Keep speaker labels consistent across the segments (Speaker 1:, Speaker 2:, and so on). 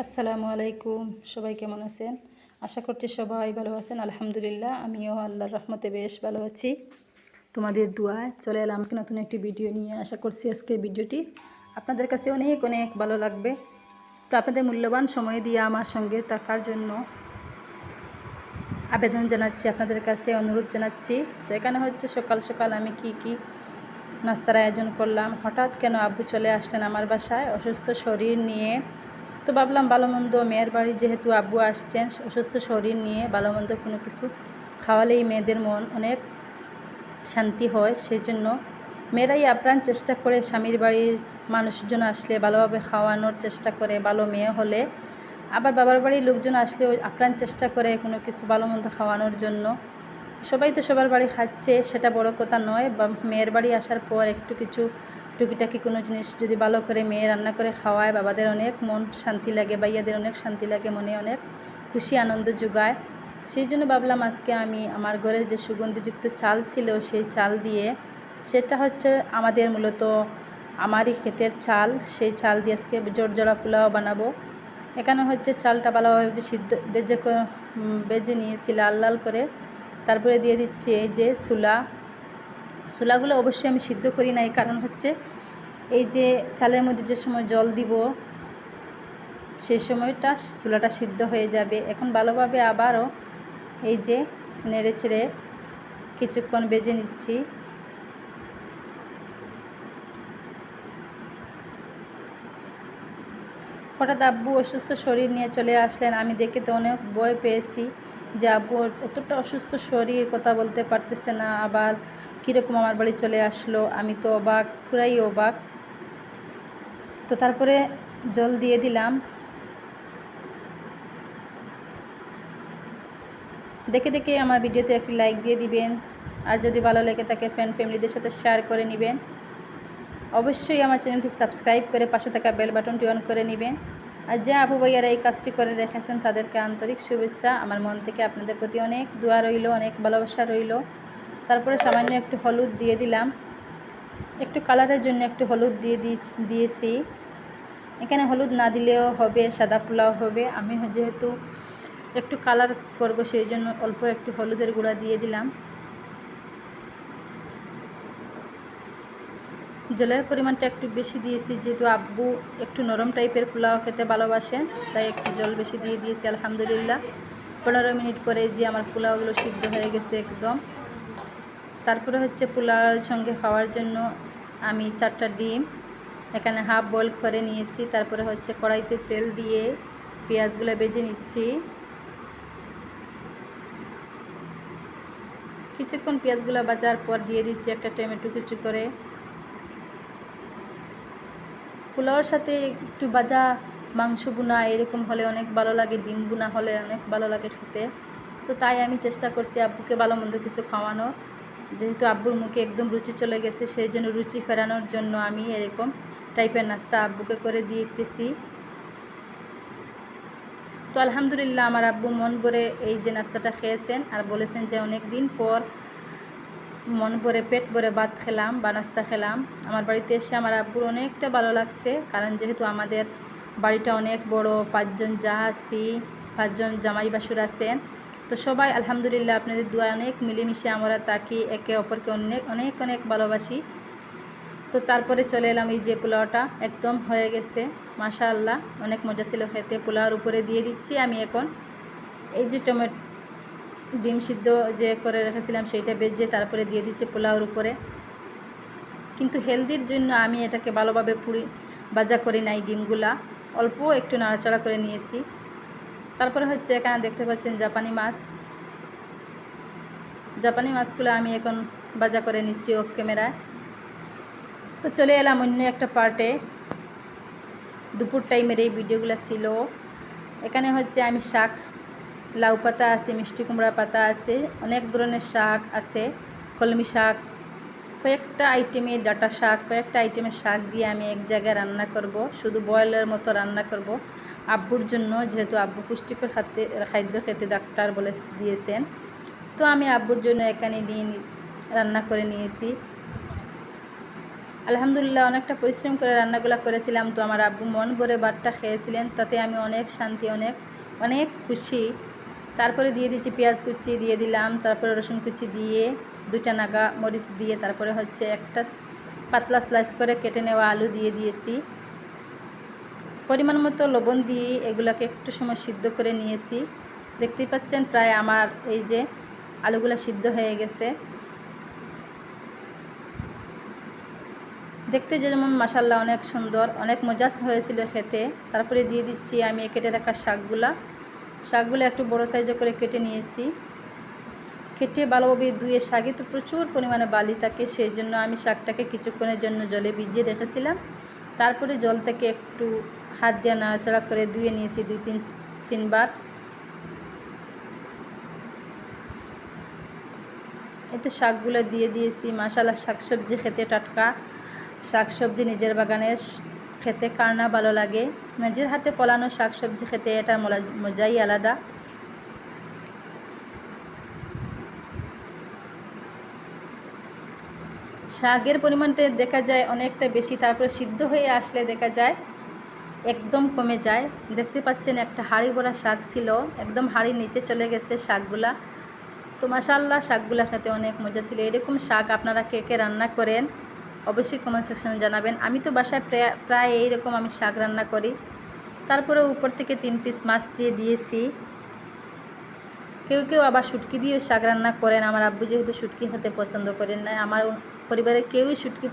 Speaker 1: আসসালামু আলাইকুম। সবাই কেমন আছেন? আশা করছি সবাই ভালো আছেন। আলহামদুলিল্লাহ আমিও আল্লাহর রহমতে বেশ ভালো আছি। তোমাদের দোয়ায় চলে এলাম নতুন একটি ভিডিও নিয়ে। আশা করছি আজকের ভিডিওটি আপনাদের কাছে অনেক অনেক ভালো লাগবে। তো আপনাদের মূল্যবান সময় দিয়ে আমার সঙ্গে থাকার জন্য আবেদন জানাচ্ছি, আপনাদের কাছে অনুরোধ জানাচ্ছি। তো এখানে হচ্ছে সকাল সকাল আমি কি নাস্তার আয়োজন করলাম। হঠাৎ কেন আব্বু চলে আসলেন আমার বাসায় অসুস্থ শরীর নিয়ে। তো ভাবলাম ভালো মন্দ মেয়ের বাড়ি যেহেতু আব্বু আসছেন অসুস্থ শরীর নিয়ে, ভালো মন্দ কোনো কিছু খাওয়ালেই মেয়েদের মন অনেক শান্তি হয়। সেই জন্য মেয়েরাই আপ্রাণ চেষ্টা করে স্বামীর বাড়ির মানুষজন আসলে ভালোভাবে খাওয়ানোর চেষ্টা করে, ভালো মেয়ে হলে। আবার বাবার বাড়ির লোকজন আসলেও আপ্রাণ চেষ্টা করে কোনো কিছু ভালো মন্দ খাওয়ানোর জন্য। সবাই তো সবার বাড়ি খাচ্ছে, সেটা বড় কথা নয়। বা মেয়ের বাড়ি আসার পর একটু কিছু টুকিটাকি কোনো জিনিস যদি ভালো করে মেয়ে রান্না করে খাওয়ায়, বাবাদের অনেক মন শান্তি লাগে, ভাইয়াদের অনেক শান্তি লাগে, মনে অনেক খুশি আনন্দ যোগায়। সেই জন্য ভাবলাম আজকে আমি আমার ঘরে যে সুগন্ধিযুক্ত চাল ছিল সেই চাল দিয়ে, সেটা হচ্ছে আমাদের মূলত আমারই ক্ষেতের চাল, সেই চাল দিয়ে আজকে জোরজোড়া পোলাও বানাবো। এখানে হচ্ছে চালটা ভালোভাবে বেজে নিয়েছি লাল লাল করে। তারপরে দিয়ে দিচ্ছি এই যে ছোলাগুলো অবশ্যই আমি সিদ্ধ করি না। এই কারণ হচ্ছে এই যে চালের মধ্যে যে সময় জল দিব সেই সময়টা ছোলাটা সিদ্ধ হয়ে যাবে। এখন ভালোভাবে আবারও এই যে নেড়ে চেড়ে কিছুক্ষণ বেজে নিচ্ছি। হঠাৎ আব্বু অসুস্থ শরীর নিয়ে চলে আসলেন। আমি দেখে তো অনেক ভয় পেয়েছি যে আব্বু এতটা অসুস্থ শরীর, কথা বলতে পারতেছে না, আবার কীরকম আমার বাড়ি চলে আসলো। আমি তো অবাক, পুরাই অবাক। তো তারপরে জল দিয়ে দিলাম। দেখে দেখে আমার ভিডিওতে একটি লাইক দিয়ে দিবেন, আর যদি ভালো লেগে থাকে ফ্রেন্ড ফ্যামিলিদের সাথে শেয়ার করে নেবেন। অবশ্যই আমার চ্যানেলটি সাবস্ক্রাইব করে পাশে থাকা বেল বাটনটি অন করে নেবেন। আর যে আপু ভাইয়ারা এই কাজটি করে রেখেছেন তাদেরকে আন্তরিক শুভেচ্ছা। আমার মন থেকে আপনাদের প্রতি অনেক দোয়া রইল, অনেক ভালোবাসা রইল। তারপরে সামান্য একটু হলুদ দিয়ে দিলাম, একটু কালারের জন্য একটু হলুদ দিয়েছি। এখানে হলুদ না দিলেও হবে, সাদা পোলাও হবে। আমি যেহেতু একটু কালার করব সেই জন্য অল্প একটু হলুদের গুঁড়া দিয়ে দিলাম। জলের পরিমাণটা একটু বেশি দিয়েছি, যেহেতু আব্বু একটু নরম টাইপের পোলাও খেতে ভালোবাসেন, তাই একটু জল বেশি দিয়ে দিয়েছি। আলহামদুলিল্লাহ 15 মিনিট পরে যে আমার পোলাওগুলো সিদ্ধ হয়ে গেছে একদম। তারপরে হচ্ছে পোলাওর সঙ্গে খাওয়ার জন্য আমি 4টা ডিম এখানে হাফ বয়েল করে নিয়েছি। তারপরে হচ্ছে কড়াইতে তেল দিয়ে পেঁয়াজগুলো ভেজে নিচ্ছি। কিছুক্ষণ পেঁয়াজগুলো ভাজার পর দিয়ে দিচ্ছি একটা টমেটো কুচি করে। পোলাওর সাথে একটু ভাজা মাংস বোনা এরকম হলে অনেক ভালো লাগে, ডিম বোনা হলে অনেক ভালো লাগে খেতে। তো তাই আমি চেষ্টা করছি আব্বুকে ভালো মন্দ কিছু খাওয়ানোর। যেহেতু আব্বুর মুখে একদম রুচি চলে গেছে, সেই জন্য রুচি ফেরানোর জন্য আমি এরকম টাইপের নাস্তা আব্বুকে করে দিতেছি। তো আলহামদুলিল্লাহ আমার আব্বু মন ভরে এই যে নাস্তাটা খেয়েছেন, আর বলেছেন যে অনেক দিন পর মন ভরে পেট ভরে ভাত খেলাম বা নাস্তা খেলাম। আমার বাড়িতে এসে আমার আব্বুর অনেকটা ভালো লাগছে, কারণ যেহেতু আমাদের বাড়িটা অনেক বড়, 5 জন যা আছি, 5 জন জামাই বাসুর আছেন। তো সবাই আলহামদুলিল্লাহ আপনাদের দোয়ায় অনেক মিলেমিশে আমরা থাকি, একে অপরকে অনেক অনেক অনেক ভালোবাসি। তো তারপরে চলে এলাম, এই যে পোলাওটা একদম হয়ে গেছে মাশাআল্লাহ, অনেক মজা ছিল খেতে। পোলাওর উপরে দিয়ে দিচ্ছি আমি এখন এই যে ডিম সিদ্ধ যে করে রেখেছিলাম সেইটা ভেজে তারপরে দিয়ে দিচ্ছি পোলাওর উপরে। কিন্তু হেলদির জন্য আমি এটাকে ভালোভাবে ভাজা করি নাই, ডিমগুলা অল্প একটু নাড়াচাড়া করে নিয়েছি। তারপরে হচ্ছে এখানে দেখতে পাচ্ছেন জাপানি মাছগুলো আমি এখন ভাজা করে নিচ্ছি অফ ক্যামেরায়। তো চলে এলাম অন্য একটা পার্টে। দুপুর টাইমের এই ভিডিওগুলো ছিল। এখানে হচ্ছে আমি শাক, লাউ পাতা আছে, মিষ্টি কুমড়া পাতা আছে, অনেক ধরনের শাক আছে, কলমি শাক, কয়েকটা আইটেমের ডাঁটা শাক, কয়েকটা আইটেমের শাক দিয়ে আমি এক জায়গায় রান্না করব। শুধু বয়েলের মতো রান্না করব আব্বুর জন্য, যেহেতু আব্বু পুষ্টিকর খাদ্য খেতে ডাক্তার বলে দিয়েছেন। তো আমি আব্বুর জন্য এখানে রান্না করে নিয়েছি। আলহামদুলিল্লাহ অনেকটা পরিশ্রম করে রান্নাগুলো করেছিলাম, তো আমার আব্বু মন ভরে ভাতটা খেয়েছিলেন, তাতে আমি অনেক শান্তি, অনেক অনেক খুশি। তারপরে দিয়ে দিচ্ছি পেঁয়াজ কুচি দিয়ে দিলাম, তারপরে রসুন কুচি দিয়ে 2টা নাগা মরিচ দিয়ে, তারপরে হচ্ছে একটা পাতলা স্লাইস করে কেটে নেওয়া আলু দিয়ে দিয়েছি। পরিমাণ মতো লবণ দিয়ে এগুলোকে একটু সময় সিদ্ধ করে নিয়েছি। দেখতেই পাচ্ছেন প্রায় আমার এই যে আলুগুলো সিদ্ধ হয়ে গেছে। দেখতে যেমন মাশাআল্লাহ অনেক সুন্দর, অনেক মজা হয়েছিল খেতে। তারপরে দিয়ে দিচ্ছি আমি কেটে রাখা শাকগুলো একটু বড় সাইজে করে কেটে নিয়েছি। কেটে ভালোভাবে ধুয়ে, শাকে তো প্রচুর পরিমাণে বালি থাকে, সেই জন্য আমি শাকটাকে কিছুক্ষণের জন্য জলে ভিজিয়ে রেখেছিলাম। তারপরে জল থেকে একটু হাত দিয়ে নাড়াচাড়া করে ধুয়ে নিয়েছি 2-3 বার। এতে শাকগুলো দিয়ে দিয়েছি। মাশাআল্লাহ শাকসবজি খেতে, টাটকা শাকসবজি নিজের বাগানের খেতে কার না ভালো লাগে। নিজের হাতে ফলানো শাকসবজি খেতে এটার মজাই আলাদা। শাকের পরিমাণটা দেখা যায় অনেকটা বেশি, তারপরে সিদ্ধ হয়ে আসলে দেখা যায় একদম কমে যায়। দেখতে পাচ্ছেন একটা হাঁড়ি ভরা শাক ছিল, একদম হাঁড়ির নিচে চলে গেছে শাকগুলা। তো মাশাআল্লাহ শাকগুলা খেতে অনেক মজা ছিল। এরকম শাক আপনারা কে কে রান্না করেন অবশ্যই কমেন্ট সেকশনে জানাবেন। আমি তো বাসায় প্রায় এইরকম আমি শাক রান্না করি। তারপরে উপর থেকে 3 পিস মাছ দিয়ে দিয়েছি। কেউ কেউ আবার শুটকি দিয়ে শাক রান্না করেন। আমার আব্বু যেহেতু শুটকি খেতে পছন্দ করেন না, আমার পরিবারের কেউই শুটকি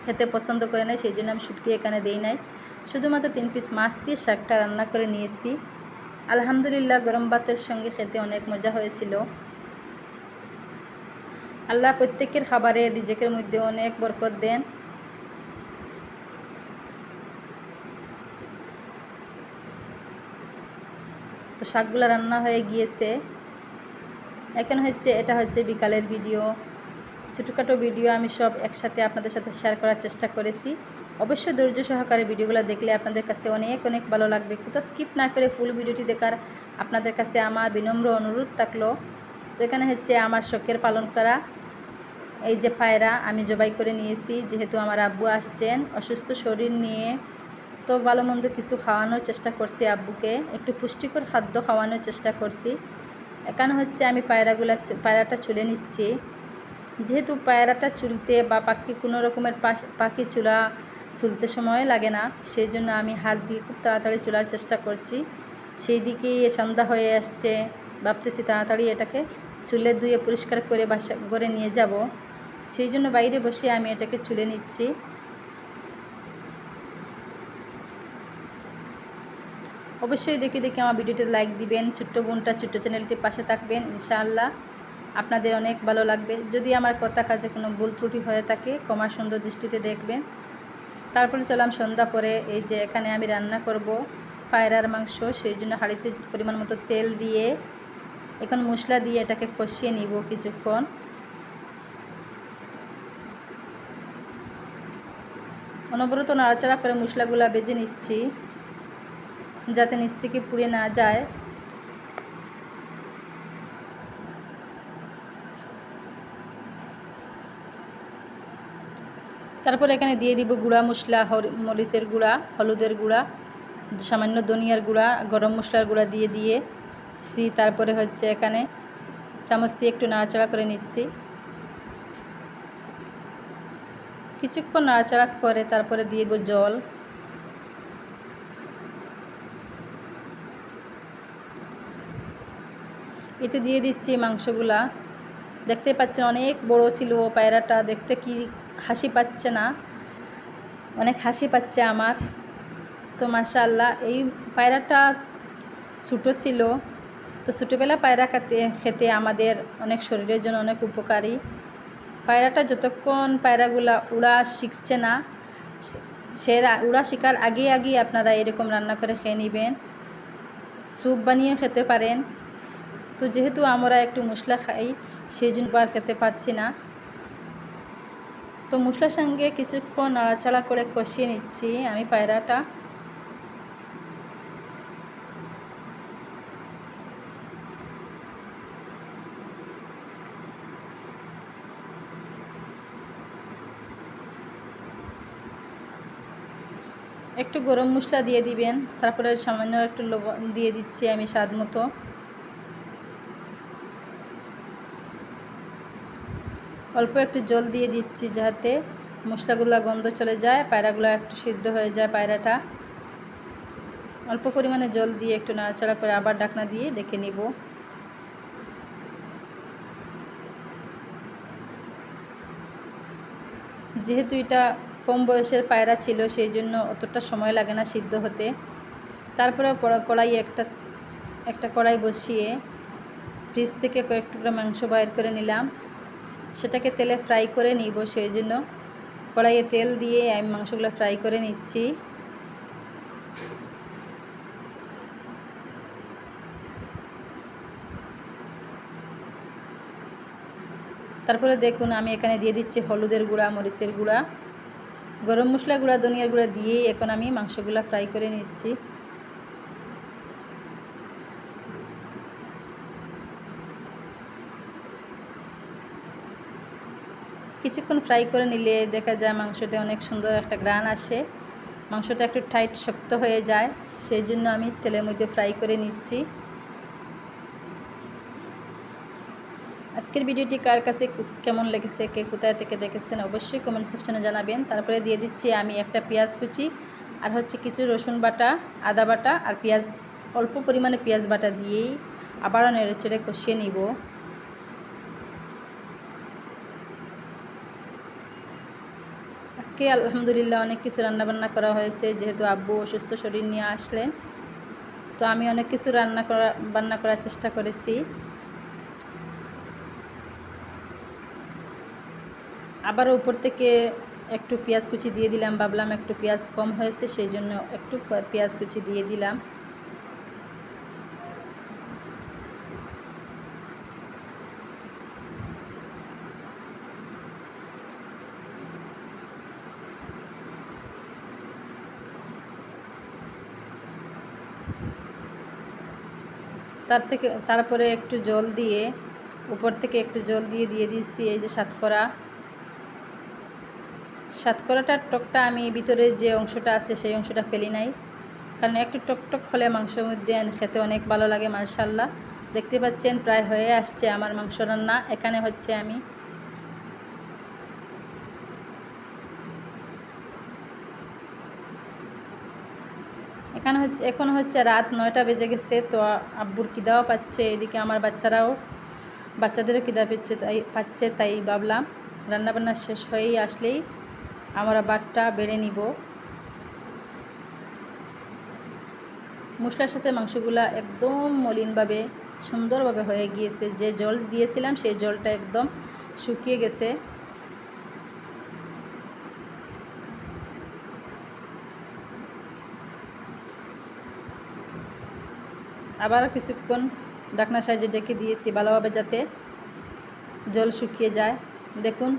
Speaker 1: খেতে পছন্দ করে না, সেই জন্য আমি শুটকি এখানে দেই নাই। শুধুমাত্র 3 পিস মাছ দিয়ে শাকটা রান্না করে নিয়েছি। আলহামদুলিল্লাহ গরম ভাতের সঙ্গে খেতে অনেক মজা হয়েছিল। আল্লাহ প্রত্যেকের খাবারে রিজেকের মধ্যে অনেক বরকত দেন। তো শাকগুলো রান্না হয়ে গিয়েছে। এখন এটা হচ্ছে বিকালের ভিডিও। ছোটোখাটো ভিডিও আমি সব একসাথে আপনাদের সাথে শেয়ার করার চেষ্টা করেছি। অবশ্যই ধৈর্য সহকারে ভিডিওগুলো দেখলে আপনাদের কাছে অনেক অনেক ভালো লাগবে। কোথাও স্কিপ না করে ফুল ভিডিওটি দেখার আপনাদের কাছে আমার বিনম্র অনুরোধ থাকলো। তো এখানে আমার শখের পালন করা এই যে পায়রা আমি জবাই করে নিয়েছি, যেহেতু আমার আব্বু আসছেন অসুস্থ শরীর নিয়ে। তো ভালো মন্দ কিছু খাওয়ানোর চেষ্টা করছি, আব্বুকে একটু পুষ্টিকর খাদ্য খাওয়ানোর চেষ্টা করছি। এখানে আমি পায়রাটা চুলে নিচ্ছি। যেহেতু পায়রাটা চুলতে বা পাখি কোনো রকমের পাখি চুলতে সময় লাগে না, সেই জন্য আমি হাত দিয়ে খুব তাড়াতাড়ি চুলার চেষ্টা করছি। সেই দিকেই সন্ধ্যা হয়ে আসছে, ভাবতেছি তাড়াতাড়ি এটাকে চুলে ধুয়ে পরিষ্কার করে বাসা ঘরে নিয়ে যাব। সেই জন্য বাইরে বসে আমি এটাকে চুলে নিচ্ছি। অবশ্যই দেখে আমার ভিডিওতে লাইক দিবেন, ছোট্ট বোনটা ছোট্ট চ্যানেলটির পাশে থাকবেন, ইনশাআল্লাহ আপনাদের অনেক ভালো লাগবে। যদি আমার কথা কাজে কোনো ভুল ত্রুটি হয়ে থাকে ক্ষমা সুন্দর দৃষ্টিতে দেখবেন। তারপরে চলাম সন্ধ্যা পরে। এই যে এখানে আমি রান্না করব পায়রার মাংস, সেই জন্য হাঁড়িতে পরিমাণ মতো তেল দিয়ে এখন মশলা দিয়ে এটাকে কষিয়ে নিব কিছুক্ষণ। অনবরত নাড়াচাড়া করে মশলাগুলো ভেজে নিচ্ছি, যাতে নিচ থেকে পুড়ে না যায়। তারপর এখানে দিয়ে দিব গুঁড়া মশলা, মরিচের গুঁড়া, হলুদের গুঁড়া, সামান্য ধনিয়ার গুঁড়া, গরম মশলার গুঁড়া দিয়েছি। তারপরে এখানে চামচ দিয়ে একটু নাড়াচাড়া করে নিচ্ছি। কিছুক্ষণ নাড়াচাড়া করে তারপরে দিয়ে দেব জল। এতে দিয়ে দিচ্ছি মাংসগুলা। দেখতে পাচ্ছেন অনেক বড় ছিল পায়রাটা, দেখতে কি হাসি পাচ্ছে না, অনেক হাসি পাচ্ছে আমার। তো মাশাআল্লাহ এই পায়রাটা ছোটো ছিল। তো ছোটোবেলা পায়রা খেতে আমাদের অনেক শরীরের জন্য অনেক উপকারী। পায়রাটা যতক্ষণ পায়রাগুলা উড়া শিখছে না, সে উড়া শেখার আগে আপনারা এরকম রান্না করে খেয়ে নেবেন, স্যুপ বানিয়ে খেতে পারেন। তো যেহেতু আমরা একটু মশলা খাই, সেই জন্য আর খেতে পারছি না। তো মশলার সঙ্গে কিছুক্ষণ নাড়াচাড়া করে কষিয়ে নিচ্ছি আমি পায়রাটা। একটু গরম মশলা দিয়ে দিবেন, তারপরে সামান্য একটু লবণ দিয়ে দিচ্ছি আমি স্বাদ মতো। অল্প একটু জল দিয়ে দিচ্ছি যাতে মশলাগুলো গন্ধ চলে যায়, পায়রাগুলো একটু সিদ্ধ হয়ে যায় পায়রাটা। অল্প পরিমাণে জল দিয়ে একটু নাড়াচাড়া করে আবার ঢাকনা দিয়ে ডেকে নিব। যেহেতু এটা কম বয়সের পায়রা ছিল সেই জন্য অতটা সময় লাগে না সিদ্ধ হতে। তারপরে কড়াই একটা কড়াই বসিয়ে ফ্রিজ থেকে কয়েক টুকরা মাংস বাইর করে নিলাম, সেটাকে তেলে ফ্রাই করে নিব। সেই জন্য কড়াইয়ে তেল দিয়ে আমি মাংসগুলো ফ্রাই করে নিচ্ছি। তারপরে দেখুন আমি এখানে দিয়ে দিচ্ছি হলুদের গুঁড়া, মরিচের গুঁড়া, গরম মশলা গুঁড়া, ধনিয়ার গুঁড়া দিয়েই এখন আমি মাংসগুলো ফ্রাই করে নিচ্ছি। কিছুক্ষণ ফ্রাই করে নিলে দেখা যায় মাংসতে অনেক সুন্দর একটা ঘ্রাণ আসে, মাংসটা একটু টাইট শক্ত হয়ে যায়, সেই জন্য আমি তেলের মধ্যে ফ্রাই করে নিচ্ছি। আজকের ভিডিওটি কার কাছে কেমন লেগেছে, কে কোথায় থেকে দেখেছেন অবশ্যই কমেন্ট সেকশনে জানাবেন। তারপরে দিয়ে দিচ্ছি আমি একটা পেঁয়াজ কুচি, আর হচ্ছে কিছু রসুন বাটা, আদা বাটা আর পেঁয়াজ, অল্প পরিমাণে পেঁয়াজ বাটা দিয়েই আবারও নেড়েচেড়ে কষিয়ে নিব। আজকে আলহামদুলিল্লাহ অনেক কিছু রান্নাবান্না করা হয়েছে, যেহেতু আব্বু অসুস্থ শরীর নিয়ে আসলেন, তো আমি অনেক কিছু বান্না করার চেষ্টা করেছি। আবার উপর থেকে একটু পেঁয়াজ কুচি দিয়ে দিলাম, ভাবলাম একটু পেঁয়াজ কম হয়েছে সেই জন্য একটু পেঁয়াজ কুচি দিয়ে দিলাম। তারপরে একটু জল দিয়ে, উপর থেকে একটু জল দিয়ে দিয়েছি এই যে সাতকরাটার টকটা আমি ভিতরের যে অংশটা আছে সেই অংশটা ফেলি নাই, কারণ একটু টকটক হলে মাংসের মধ্যে খেতে অনেক ভালো লাগে। মাশাআল্লাহ দেখতে পাচ্ছেন প্রায় হয়ে আসছে আমার মাংস রান্না। এখানে হচ্ছে আমি এখন হচ্ছে রাত 9টা বেজে গেছে, তো আব্বুর খিদাও পাচ্ছে, এদিকে আমার বাচ্চাদেরও খিদা পাচ্ছে, তাই ভাবলাম রান্নাবান্না শেষ হয়েই আসলেই আমরা ভাতটা বেড়ে নিব। মশলার সাথে মাংসগুলা একদম মলিনভাবে সুন্দরভাবে হয়ে গিয়েছে, যে জল দিয়েছিলাম সেই জলটা একদম শুকিয়ে গেছে। আবার কিছুক্ষণ ঢাকনা সাইজে ডেকে দিয়েছি ভালোভাবে যাতে জল শুকিয়ে যায়। দেখুন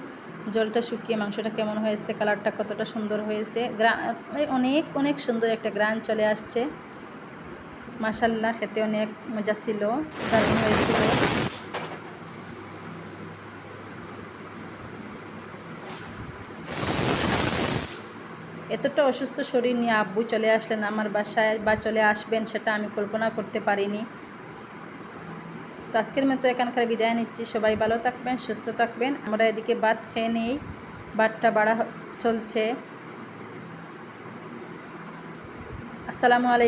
Speaker 1: জলটা শুকিয়ে মাংসটা কেমন হয়েছে, কালারটা কতটা সুন্দর হয়েছে, অনেক অনেক সুন্দর একটা ঘ্রাণ চলে আসছে। মাশাআল্লাহ খেতে অনেক মজা ছিল, দারুণ হয়েছিল। এতটা অসুস্থ শরীর নিয়ে আব্বু চলে আসলেন আমার বাসায়, বা চলে আসবেন সেটা আমি কল্পনা করতে পারিনি। তো আজকের মতো এখানকার বিদায় নিচ্ছি। সবাই ভালো থাকবেন, সুস্থ থাকবেন। আমরা এদিকে ভাত খেয়ে নেই, ভাতটা বাড়া চলছে। আসসালামু আলাইকুম।